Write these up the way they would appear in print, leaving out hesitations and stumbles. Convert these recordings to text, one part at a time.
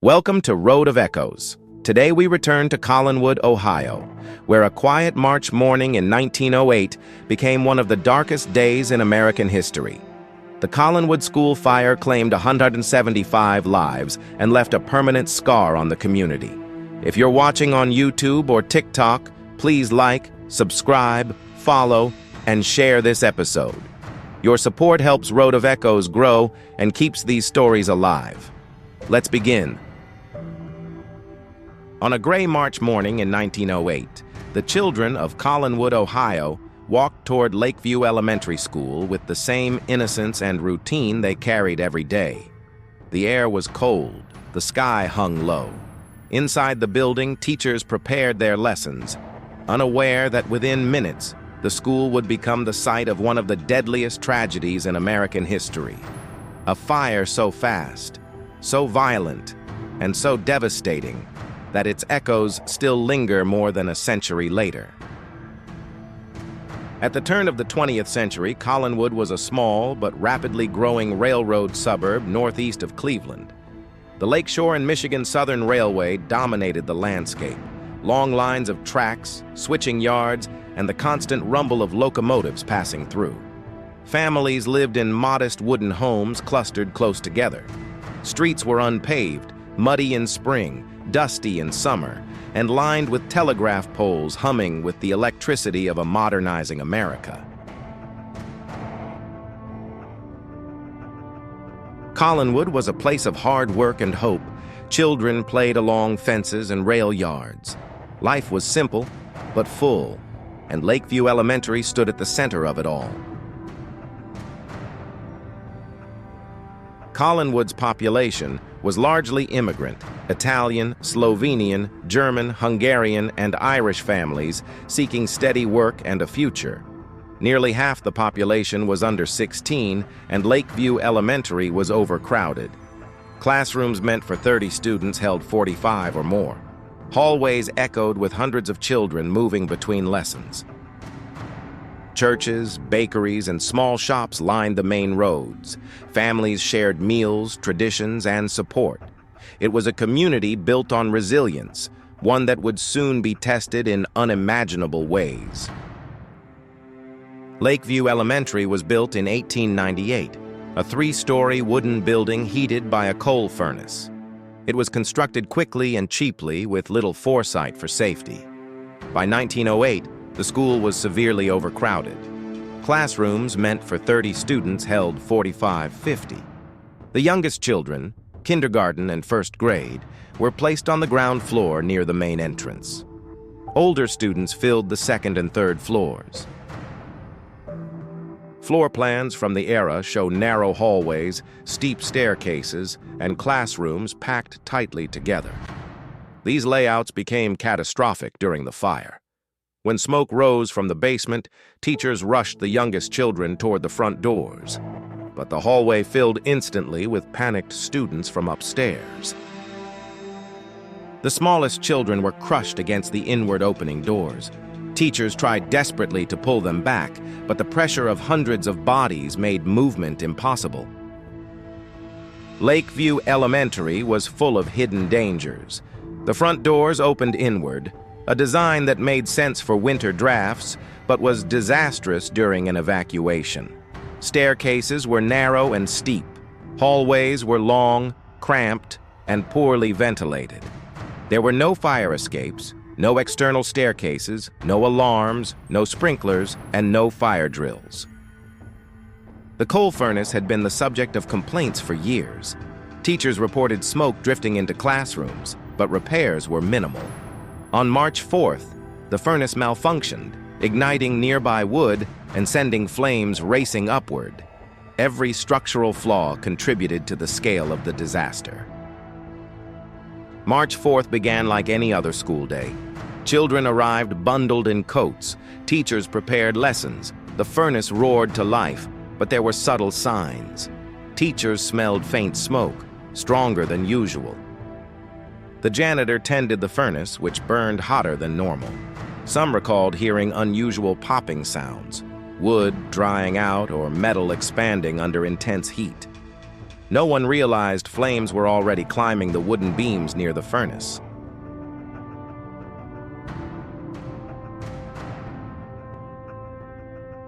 Welcome to Road of Echoes. Today we return to Collinwood, Ohio, where a quiet March morning in 1908 became one of the darkest days in American history. The Collinwood School Fire claimed 175 lives and left a permanent scar on the community. If you're watching on YouTube or TikTok, please like, subscribe, follow, and share this episode. Your support helps Road of Echoes grow and keeps these stories alive. Let's begin. On a gray March morning in 1908, the children of Collinwood, Ohio, walked toward Lakeview Elementary School with the same innocence and routine they carried every day. The air was cold, the sky hung low. Inside the building, teachers prepared their lessons, unaware that within minutes, the school would become the site of one of the deadliest tragedies in American history. A fire so fast, so violent, and so devastating that its echoes still linger more than a century later. At the turn of the 20th century, Collinwood was a small but rapidly growing railroad suburb northeast of Cleveland. The Lakeshore and Michigan Southern Railway dominated the landscape. Long lines of tracks, switching yards, and the constant rumble of locomotives passing through. Families lived in modest wooden homes clustered close together. Streets were unpaved, muddy in spring, dusty in summer, and lined with telegraph poles humming with the electricity of a modernizing America. Collinwood was a place of hard work and hope. Children played along fences and rail yards. Life was simple, but full, and Lakeview Elementary stood at the center of it all. Collinwood's population was largely immigrant, Italian, Slovenian, German, Hungarian, and Irish families seeking steady work and a future. Nearly half the population was under 16, and Lakeview Elementary was overcrowded. Classrooms meant for 30 students held 45 or more. Hallways echoed with hundreds of children moving between lessons. Churches, bakeries, and small shops lined the main roads. Families shared meals, traditions, and support. It was a community built on resilience, one that would soon be tested in unimaginable ways. Lakeview Elementary was built in 1898, a three-story wooden building heated by a coal furnace. It was constructed quickly and cheaply with little foresight for safety. By 1908, the school was severely overcrowded. Classrooms meant for 30 students held 45-50. The youngest children, kindergarten and first grade, were placed on the ground floor near the main entrance. Older students filled the second and third floors. Floor plans from the era show narrow hallways, steep staircases, and classrooms packed tightly together. These layouts became catastrophic during the fire. When smoke rose from the basement, teachers rushed the youngest children toward the front doors. But the hallway filled instantly with panicked students from upstairs. The smallest children were crushed against the inward opening doors. Teachers tried desperately to pull them back, but the pressure of hundreds of bodies made movement impossible. Lakeview Elementary was full of hidden dangers. The front doors opened inward, a design that made sense for winter drafts, but was disastrous during an evacuation. Staircases were narrow and steep. Hallways were long, cramped, and poorly ventilated. There were no fire escapes, no external staircases, no alarms, no sprinklers, and no fire drills. The coal furnace had been the subject of complaints for years. Teachers reported smoke drifting into classrooms, but repairs were minimal. On March 4th, the furnace malfunctioned, igniting nearby wood and sending flames racing upward. Every structural flaw contributed to the scale of the disaster. March 4th began like any other school day. Children arrived bundled in coats. Teachers prepared lessons. The furnace roared to life, but there were subtle signs. Teachers smelled faint smoke, stronger than usual. The janitor tended the furnace, which burned hotter than normal. Some recalled hearing unusual popping sounds, wood drying out or metal expanding under intense heat. No one realized flames were already climbing the wooden beams near the furnace.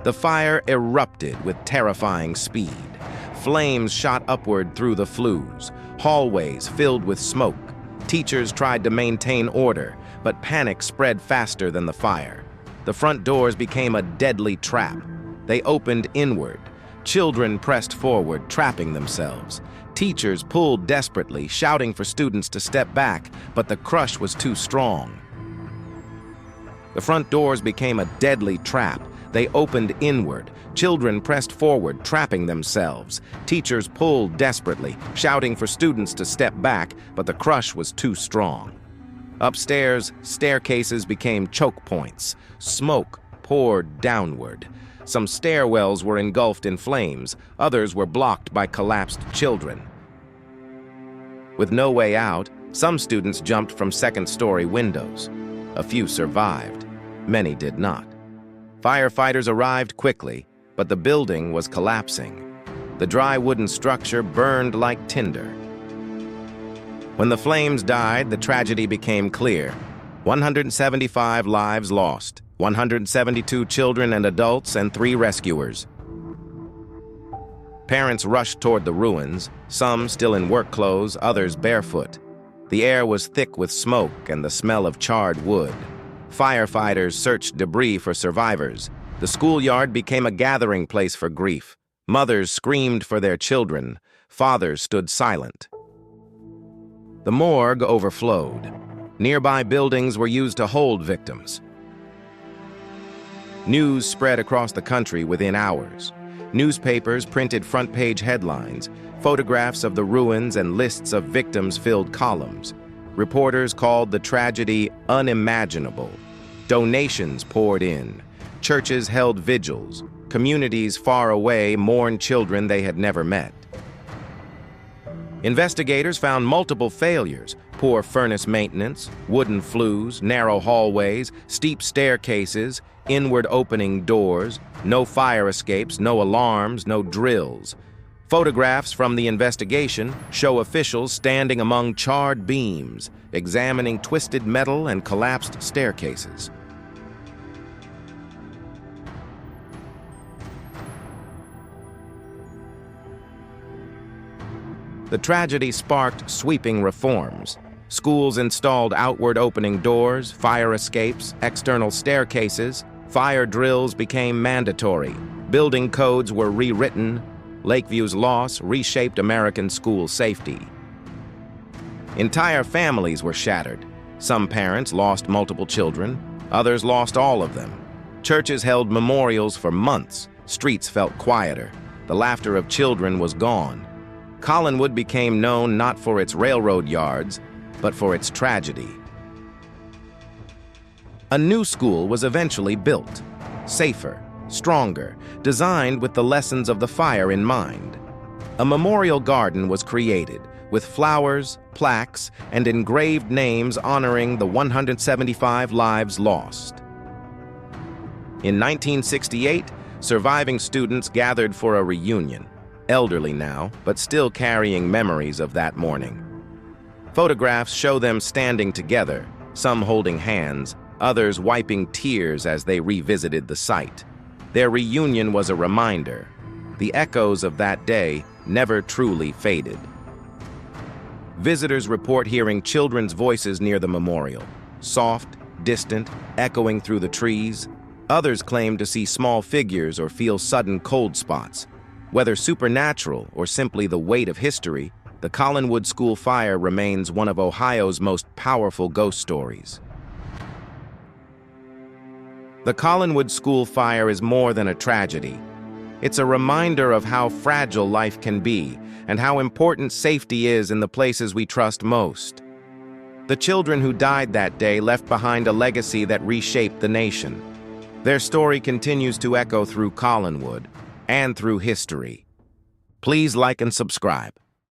The fire erupted with terrifying speed. Flames shot upward through the flues, hallways filled with smoke. Teachers tried to maintain order, but panic spread faster than the fire. The front doors became a deadly trap. They opened inward. Children pressed forward, trapping themselves. Teachers pulled desperately, shouting for students to step back, but the crush was too strong. The front doors became a deadly trap. They opened inward. Children pressed forward, trapping themselves. Teachers pulled desperately, shouting for students to step back, but the crush was too strong. Upstairs, staircases became choke points. Smoke poured downward. Some stairwells were engulfed in flames. Others were blocked by collapsed children. With no way out, some students jumped from second-story windows. A few survived. Many did not. Firefighters arrived quickly, but the building was collapsing. The dry wooden structure burned like tinder. When the flames died, the tragedy became clear. 175 lives lost, 172 children and adults, and 3 rescuers. Parents rushed toward the ruins, some still in work clothes, others barefoot. The air was thick with smoke and the smell of charred wood. Firefighters searched debris for survivors. The schoolyard became a gathering place for grief. Mothers screamed for their children. Fathers stood silent. The morgue overflowed. Nearby buildings were used to hold victims. News spread across the country within hours. Newspapers printed front-page headlines. Photographs of the ruins and lists of victims filled columns. Reporters called the tragedy unimaginable. Donations poured in. Churches held vigils. Communities far away mourned children they had never met. Investigators found multiple failures: poor furnace maintenance, wooden flues, narrow hallways, steep staircases, inward opening doors, no fire escapes, no alarms, no drills. Photographs from the investigation show officials standing among charred beams, examining twisted metal and collapsed staircases. The tragedy sparked sweeping reforms. Schools installed outward opening doors, fire escapes, external staircases. Fire drills became mandatory. Building codes were rewritten. Lakeview's loss reshaped American school safety. Entire families were shattered. Some parents lost multiple children. Others lost all of them. Churches held memorials for months. Streets felt quieter. The laughter of children was gone. Collinwood became known not for its railroad yards, but for its tragedy. A new school was eventually built, safer, stronger, designed with the lessons of the fire in mind. A memorial garden was created, with flowers, plaques, and engraved names honoring the 175 lives lost. In 1968, surviving students gathered for a reunion, elderly now, but still carrying memories of that morning. Photographs show them standing together, some holding hands, others wiping tears as they revisited the site. Their reunion was a reminder. The echoes of that day never truly faded. Visitors report hearing children's voices near the memorial, soft, distant, echoing through the trees. Others claim to see small figures or feel sudden cold spots. Whether supernatural or simply the weight of history, the Collinwood School Fire remains one of Ohio's most powerful ghost stories. The Collinwood School Fire is more than a tragedy. It's a reminder of how fragile life can be and how important safety is in the places we trust most. The children who died that day left behind a legacy that reshaped the nation. Their story continues to echo through Collinwood and through history. Please like and subscribe.